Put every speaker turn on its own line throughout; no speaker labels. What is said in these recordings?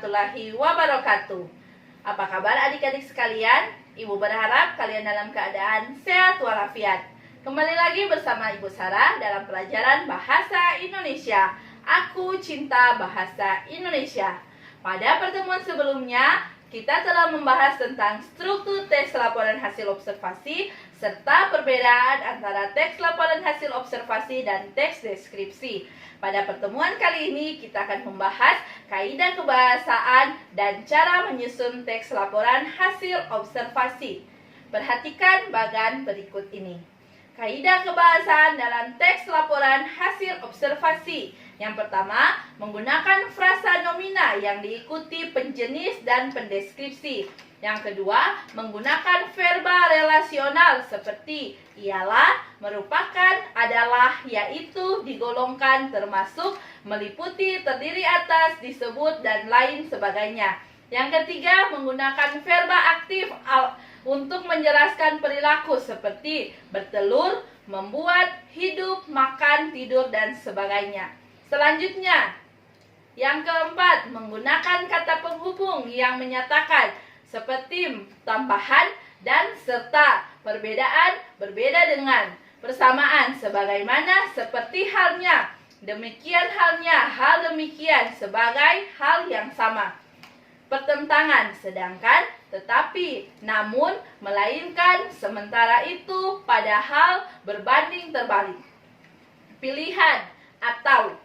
warahmatullahi wabarakatuh. Apa kabar adik-adik sekalian? Ibu berharap kalian dalam keadaan sehat walafiat. Kembali lagi bersama Ibu Sarah dalam pelajaran Bahasa Indonesia. Aku cinta bahasa Indonesia. Pada pertemuan sebelumnya, kita telah membahas tentang struktur teks laporan hasil observasi serta perbedaan antara teks laporan hasil observasi dan teks deskripsi. Pada pertemuan kali ini, kita akan membahas kaidah kebahasaan dan cara menyusun teks laporan hasil observasi. Perhatikan bagan berikut ini. Kaidah kebahasaan dalam teks laporan hasil observasi. Yang pertama, menggunakan frasa nomina yang diikuti penjenis dan pendeskripsi. Yang kedua, menggunakan verba relasional seperti ialah, merupakan, adalah, yaitu, digolongkan, termasuk, meliputi, terdiri atas, disebut, dan lain sebagainya. Yang ketiga, menggunakan verba aktif untuk menjelaskan perilaku seperti bertelur, membuat, hidup, makan, tidur, dan sebagainya. Selanjutnya, yang keempat, menggunakan kata penghubung yang menyatakan seperti tambahan dan serta, perbedaan, berbeda dengan, persamaan, sebagaimana, seperti halnya, demikian halnya, hal demikian, sebagai hal yang sama. Pertentangan, sedangkan, tetapi, namun, melainkan, sementara itu, padahal, berbanding terbalik. Pilihan atau.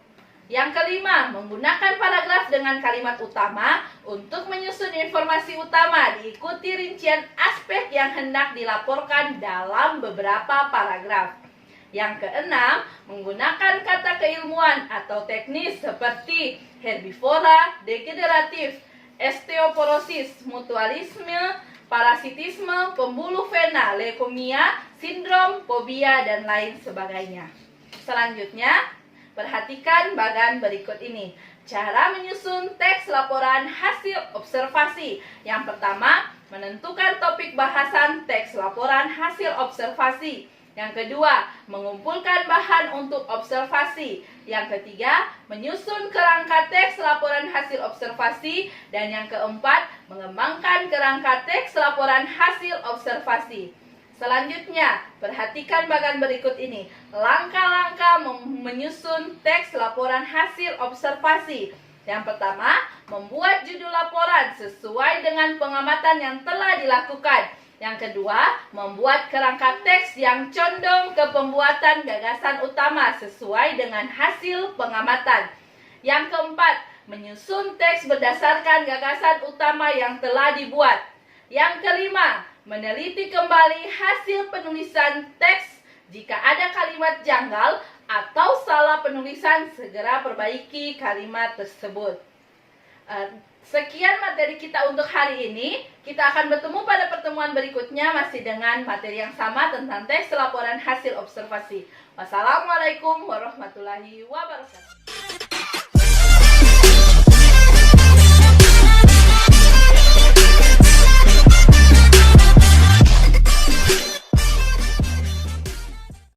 Yang kelima, menggunakan paragraf dengan kalimat utama untuk menyusun informasi utama diikuti rincian aspek yang hendak dilaporkan dalam beberapa paragraf. Yang keenam, menggunakan kata keilmuan atau teknis seperti herbivora, degeneratif, osteoporosis, mutualisme, parasitisme, pembuluh vena, leukemia, sindrom, fobia, dan lain sebagainya. Selanjutnya, perhatikan bagan berikut ini. Cara menyusun teks laporan hasil observasi. Yang pertama, menentukan topik bahasan teks laporan hasil observasi. Yang kedua, mengumpulkan bahan untuk observasi. Yang ketiga, menyusun kerangka teks laporan hasil observasi. Dan yang keempat, mengembangkan kerangka teks laporan hasil observasi. Selanjutnya, perhatikan bagan berikut ini. Langkah-langkah menyusun teks laporan hasil observasi. Yang pertama, membuat judul laporan sesuai dengan pengamatan yang telah dilakukan. Yang kedua, membuat kerangka teks yang condong ke pembuatan gagasan utama sesuai dengan hasil pengamatan. Yang keempat, menyusun teks berdasarkan gagasan utama yang telah dibuat. Yang kelima, meneliti kembali hasil penulisan teks. Jika ada kalimat janggal atau salah penulisan, segera perbaiki kalimat tersebut. Sekian materi kita untuk hari ini. Kita akan bertemu pada pertemuan berikutnya masih dengan materi yang sama tentang teks laporan hasil observasi. Wassalamualaikum warahmatullahi wabarakatuh.